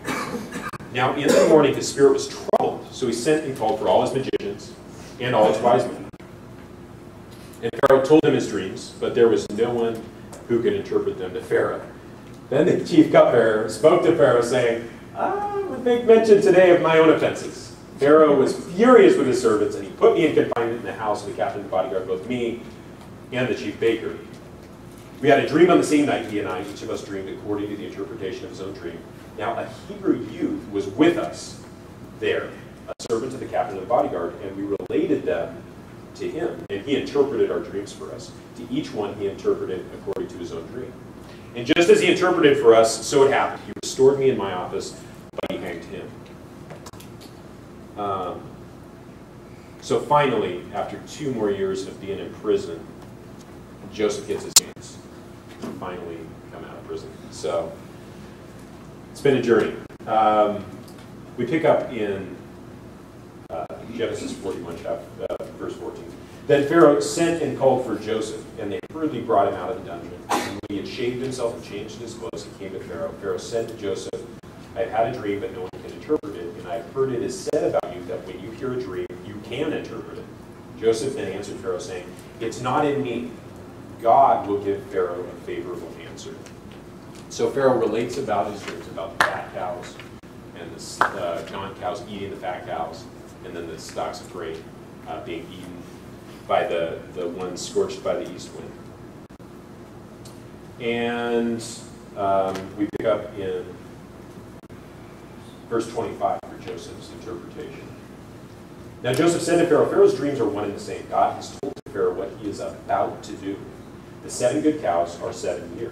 Now in the morning his spirit was troubled. So he sent and called for all his magicians and all his wise men. And Pharaoh told him his dreams, but there was no one who could interpret them to Pharaoh. Then the chief cupbearer spoke to Pharaoh, saying, I would make mention today of my own offenses. Pharaoh was furious with his servants, and he put me in confinement in the house of the captain of the bodyguard, both me and the chief baker. We had a dream on the same night, he and I. Each of us dreamed according to the interpretation of his own dream. Now a Hebrew youth was with us there, a servant to the captain of the bodyguard, and we related them to him, and he interpreted our dreams for us. To each one he interpreted according to his own dream. And just as he interpreted for us, so it happened. He restored me in my office, but he hanged him. So finally, after 2 more years of being in prison, Joseph gets his chance to finally come out of prison. So it's been a journey. We pick up in Genesis 41, verse 14. Then Pharaoh sent and called for Joseph, and they hurriedly brought him out of the dungeon. And when he had shaved himself and changed his clothes, he came to Pharaoh. Pharaoh said to Joseph, I have had a dream, but no one can interpret it, and I have heard it is said about you that when you hear a dream, you can interpret it. Joseph then answered Pharaoh, saying, it's not in me. God will give Pharaoh a favorable answer. So Pharaoh relates about his dreams about the fat cows and the gaunt cows eating the fat cows, and then the stalks of grain being eaten by the ones scorched by the east wind. And we pick up in verse 25 for Joseph's interpretation. Now Joseph said to Pharaoh, Pharaoh's dreams are one and the same. God has told Pharaoh what he is about to do. The 7 good cows are 7 years,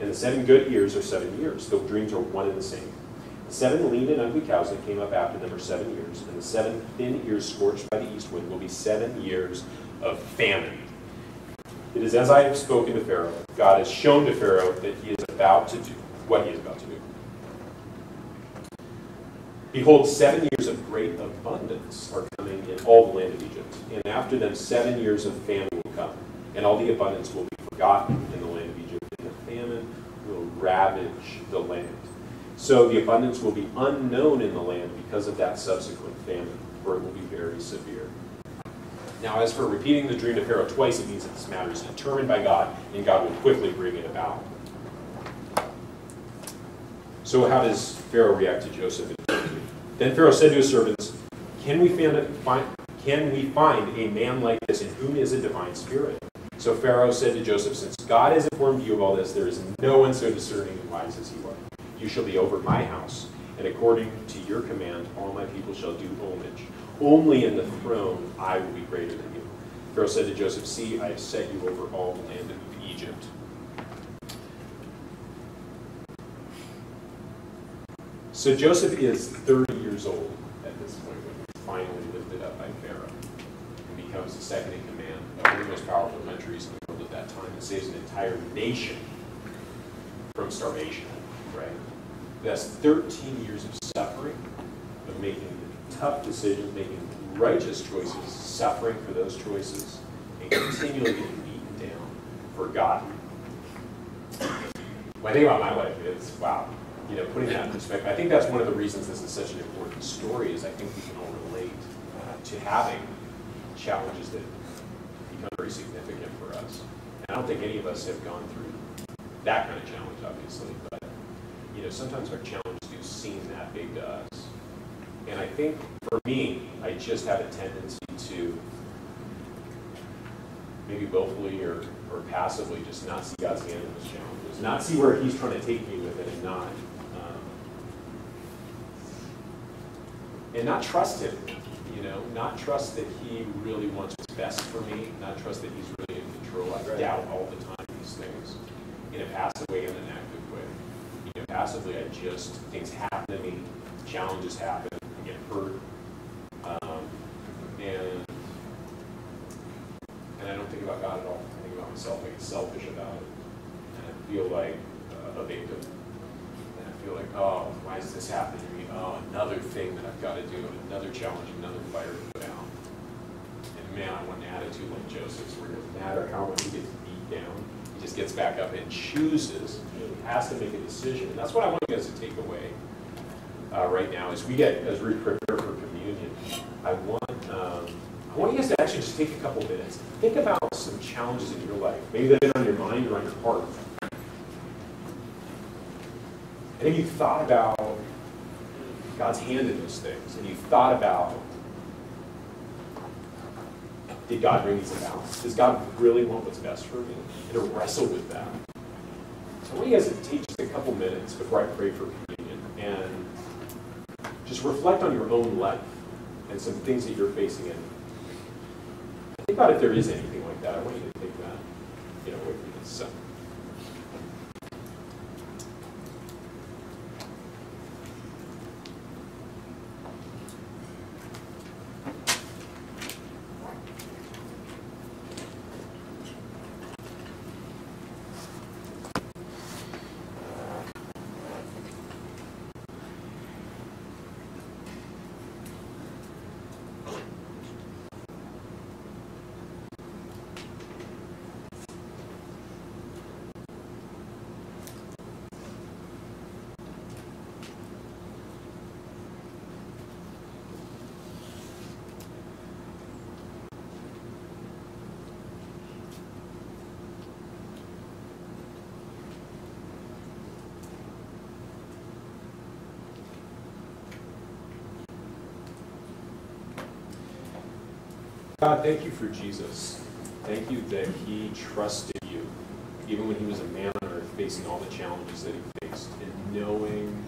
and the 7 good ears are 7 years. The dreams are one and the same. The 7 lean and ugly cows that came up after them are 7 years, and the 7 thin ears scorched by the east wind will be 7 years of famine. It is as I have spoken to Pharaoh. God has shown to Pharaoh that he is about to do what he is about to do. Behold, 7 years of great abundance are coming in all the land of Egypt, and after them 7 years of famine will come, and all the abundance will be forgotten in the land of Egypt, and the famine will ravage the land. So the abundance will be unknown in the land because of that subsequent famine, for it will be very severe. Now, as for repeating the dream to Pharaoh twice, it means that this matter is determined by God, and God will quickly bring it about. So how does Pharaoh react to Joseph? Then Pharaoh said to his servants, Can we find a man like this in whom is a divine spirit? So Pharaoh said to Joseph, Since God has informed you of all this, there is no one so discerning and wise as you are. You shall be over my house, and according to your command, all my people shall do homage. Only in the throne I will be greater than you. Pharaoh said to Joseph, See, I have set you over all the land of Egypt. So Joseph is 30 years old at this point when he's finally lifted up by Pharaoh and becomes the second in command of one of the most powerful countries in the world at that time and saves an entire nation from starvation. Right? That's 13 years of suffering, of making tough decisions, making righteous choices, suffering for those choices, and continually getting beaten down, forgotten. When I think about my life, it's wow. You know, putting that in perspective, I think that's one of the reasons this is such an important story, is I think we can all relate to having challenges that very significant for us. And I don't think any of us have gone through that kind of challenge, obviously, but you know, sometimes our challenges do seem that big to us. And I think for me, I just have a tendency to maybe willfully or passively just not see God's hand in those challenges, not see where He's trying to take me with it, and not trust Him, you know, not trust that He really wants what's best for me, not trust that He's really in control. I doubt all the time these things in a passive way and an active way. You know, passively, things happen to me, challenges happen, I get hurt, and I don't think about God at all. I think about myself. I get selfish about it, and I feel like a victim. And I feel like, oh, why does this happen to me? Oh, another thing that I've got to do, another challenge, another fire to put out. And man, I want an attitude like Joseph's, where it doesn't matter how much he gets beat down, he just gets back up and chooses. He has to make a decision. And that's what I want you guys to take away right now as we prepare for communion. I want you guys to actually just take a couple minutes. Think about some challenges in your life. Maybe they've been on your mind or on your heart. And have you thought about God's hand in those things? And you thought about, did God bring these about? Does God really want what's best for me? And to wrestle with that. So I want you guys to take just a couple minutes before I pray for communion and just reflect on your own life and some things that you're facing in. Think about if there is anything like that. I want you to take that, away from this. So. God, thank you for Jesus. Thank you that He trusted you, even when He was a man on earth facing all the challenges that He faced, and knowing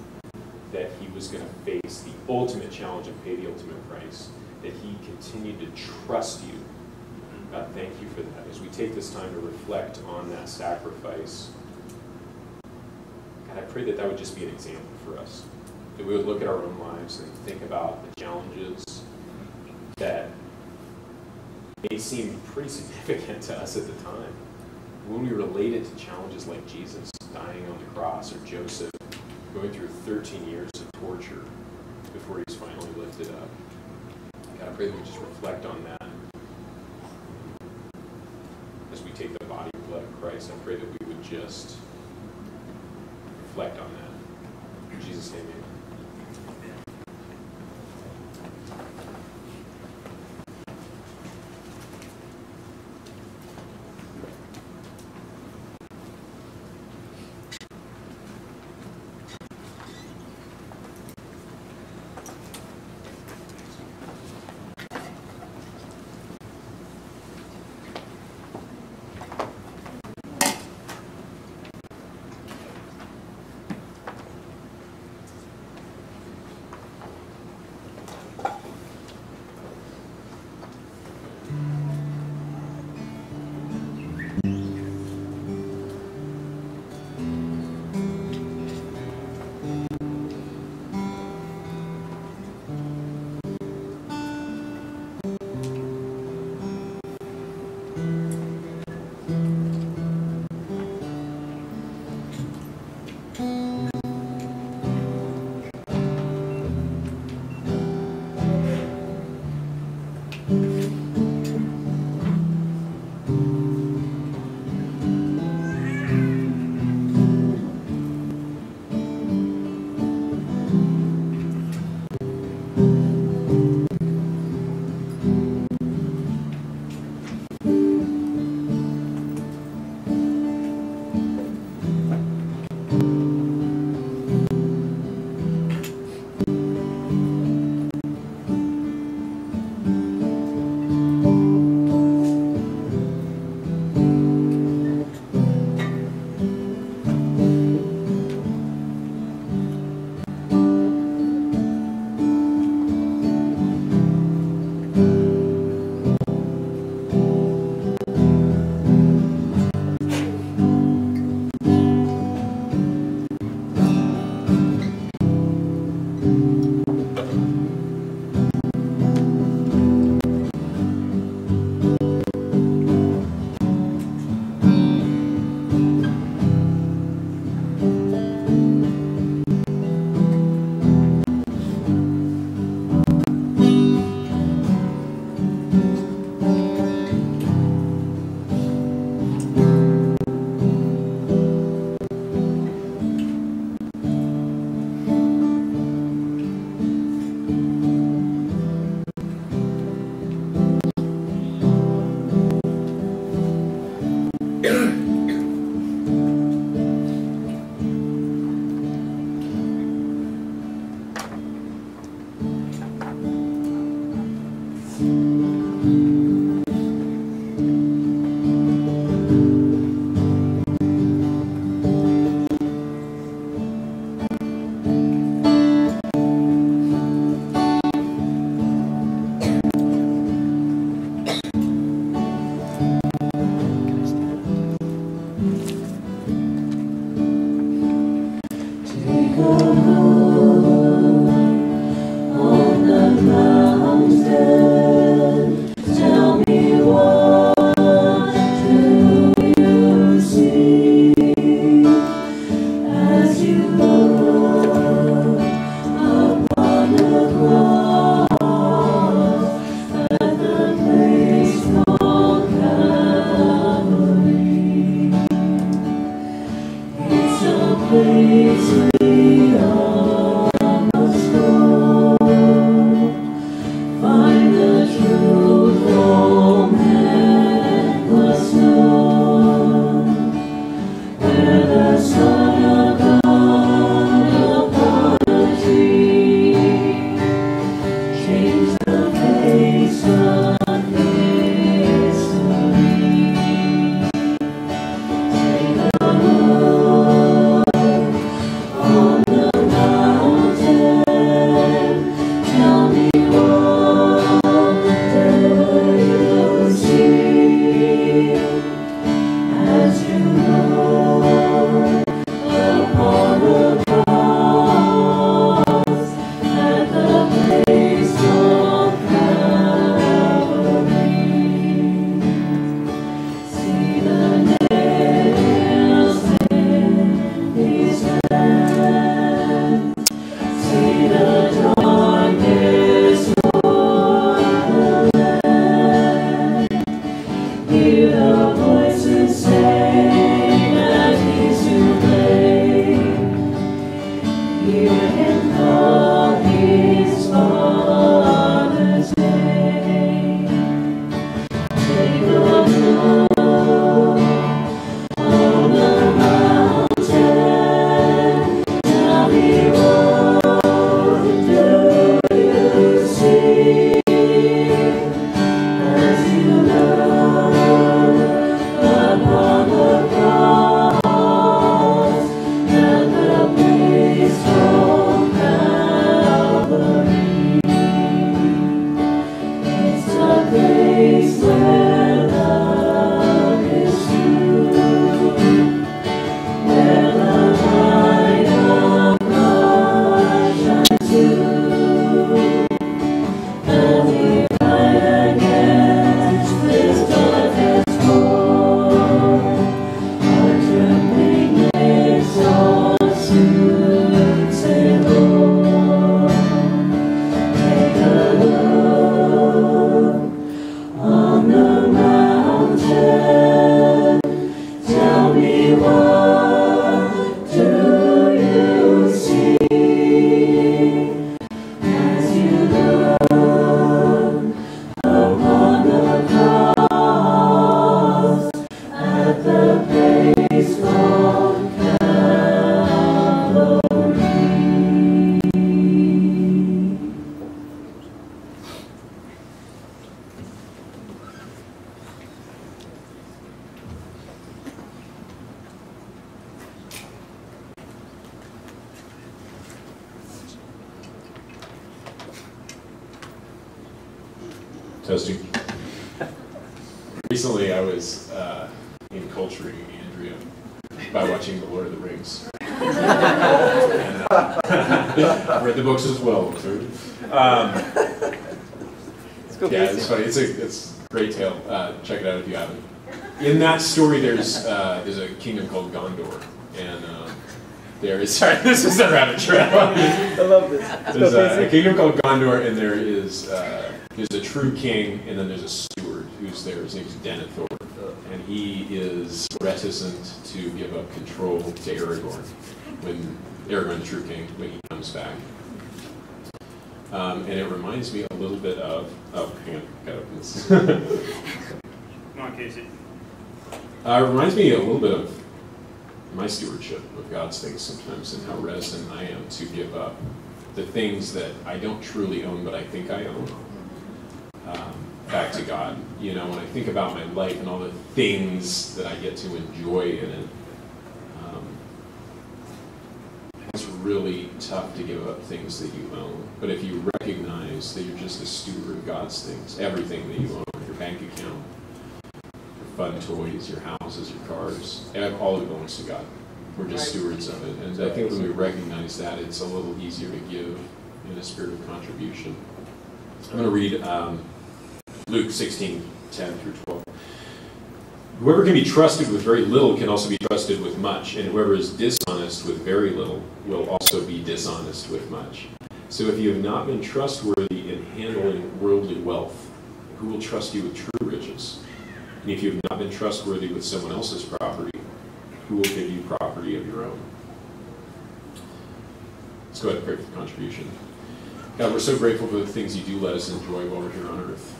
that He was going to face the ultimate challenge and pay the ultimate price, that He continued to trust you. God, thank you for that. As we take this time to reflect on that sacrifice, God, I pray that that would just be an example for us, that we would look at our own lives and think about the challenges that may seem pretty significant to us at the time. When we relate it to challenges like Jesus dying on the cross, or Joseph going through 13 years of torture before he's finally lifted up. God, I pray that we just reflect on that. As we take the body and blood of Christ, I pray that we would just reflect on that. In Jesus' name, amen. Testing. Recently, I was enculturating Andrea by watching The Lord of the Rings. And, I've read the books as well. Yeah, it's funny. It's a great tale. Check it out if you haven't. In that story, there's a kingdom called Gondor, and there is. Sorry, this is a rabbit trail. I love this. There's a kingdom called Gondor, and there's a true king, and then there's a steward who's there. His name's Denethor, and he is reticent to give up control to Aragorn when Aragorn, the true king, when he comes back. And it reminds me a little bit of. Oh, hang on, gotta open this. Come on, Casey. It reminds me a little bit of my stewardship of God's things sometimes, and how reticent I am to give up the things that I don't truly own, but I think I own, back to God. You know, when I think about my life and all the things that I get to enjoy in it, it's really tough to give up things that you own. But if you recognize that you're just a steward of God's things, everything that you own, your bank account, your fun toys, your houses, your cars, all of it belongs to God. We're just stewards of it. And I think when we recognize that, it's a little easier to give in a spirit of contribution. I'm going to read Luke 16:10-12. Whoever can be trusted with very little can also be trusted with much, and whoever is dishonest with very little will also be dishonest with much. So if you have not been trustworthy in handling worldly wealth, who will trust you with true riches? And if you have not been trustworthy with someone else's property, who will give you property of your own? Let's go ahead and pray for the contribution. God, we're so grateful for the things you do let us enjoy while we're here on earth.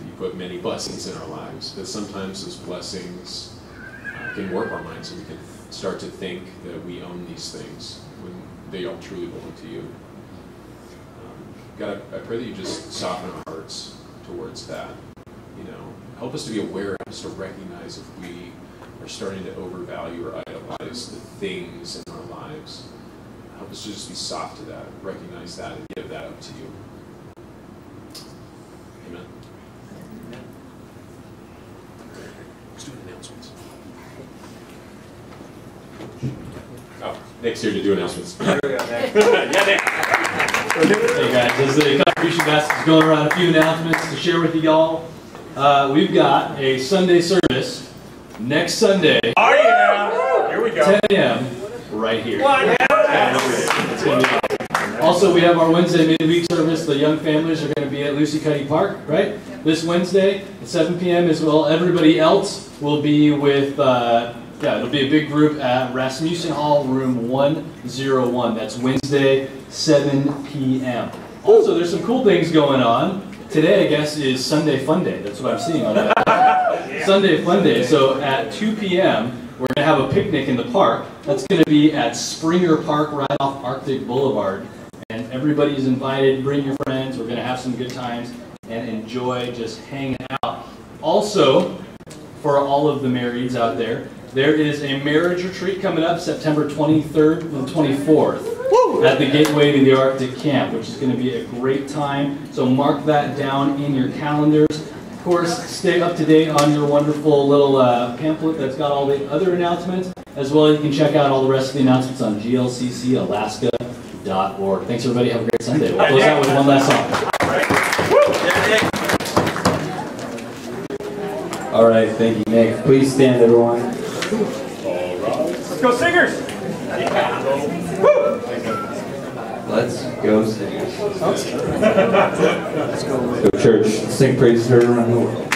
You put many blessings in our lives, but sometimes those blessings can warp our minds, and we can start to think that we own these things when they all truly belong to you. God, I pray that you just soften our hearts towards that. You know, help us to be aware, help us to recognize if we are starting to overvalue or idolize the things in our lives. Help us to just be soft to that, recognize that, and give that up to you. Amen. Let's do announcements. Oh, Nick's here to do announcements. There we go, Nick. Yeah, Nick. Hey guys, as the contribution basket is going around, a few announcements to share with you all. We've got a Sunday service next Sunday, Oh yeah! Here we go. 10 a.m. right here. What? It's gonna be awesome. Also, we have our Wednesday midweek service. The young families are going to be at Lucy Cuddy Park, right? This Wednesday at 7 p.m. as well. Everybody else will be with, it'll be a big group at Rasmussen Hall, room 101. That's Wednesday, 7 p.m. Also, there's some cool things going on. Today, I guess, is Sunday Fun Day. That's what I'm seeing on that. Sunday Fun Day. So at 2 p.m., we're going to have a picnic in the park. That's going to be at Springer Park right off Arctic Boulevard. And everybody's invited. Bring your friends. We're going to have some good times and enjoy just hanging out. Also, for all of the marrieds out there, there is a marriage retreat coming up September 23rd and 24th at the Gateway to the Arctic Camp, which is going to be a great time. So mark that down in your calendars. Of course, stay up to date on your wonderful little pamphlet that's got all the other announcements. As well, you can check out all the rest of the announcements on glccalaska.org. Thanks, everybody. Have a great Sunday. We'll close out with one last song. All right, thank you, Nick. Please stand, everyone. Let's go, singers! Let's go, singers. Let's go, church. Sing praises heard around the world.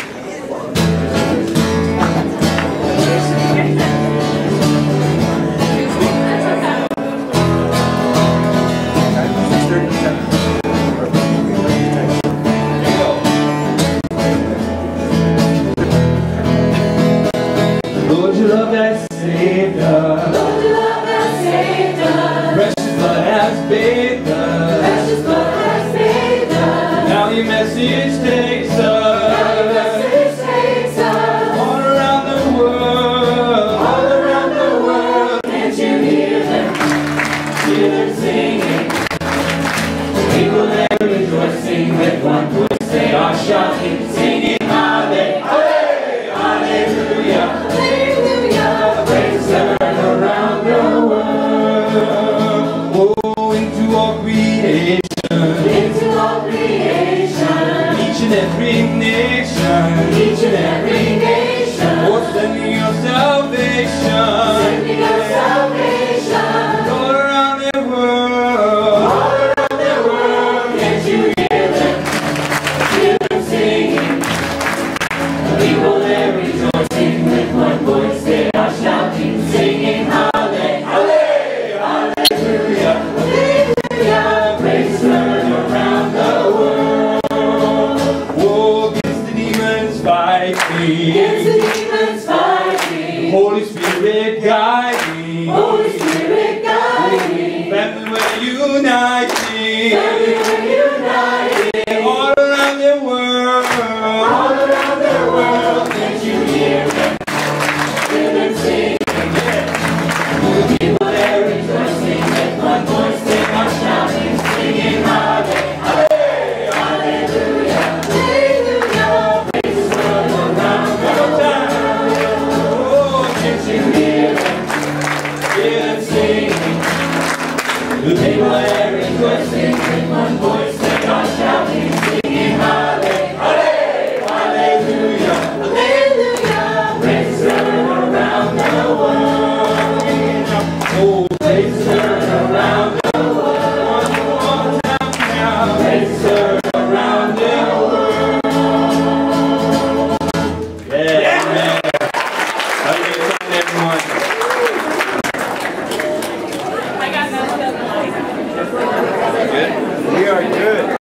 Lord, your love has saved us. Lord, your love has saved us. Precious blood has bathed us. Precious blood has saved us. Now your message takes us. Now your message takes us. All around the world. All around the world. Can't you hear them? Hear them singing. People there rejoicing with one voice. They are shouting, singing hallelujah. Hallelujah. Hallelujah. Praise heard around the world. Oh, into all creation. Into all creation. Each and every nation. Each and every nation. Oh, sending your salvation. Sending us salvation. All around the world. All around the world. Can't you hear them? Hear them singing. People there rejoicing with one voice. They are shouting, singing hallelujah. Hallelujah. Hallelujah. Praise heard around the world. Oh, against the demons fighting. Against the demons fighting. Holy Spirit guiding. Holy Spirit guiding. Family we're uniting. Family we're united. All around the world. All around the world. Can't you hear them? Hear them singing. People there rejoicing with one voice. They are shouting, singing hallelujah. Hallelujah. Hallelujah. Praise heard around the world. Oh, Can't you hear them? Hear them singing. The people there rejoicing with one voice.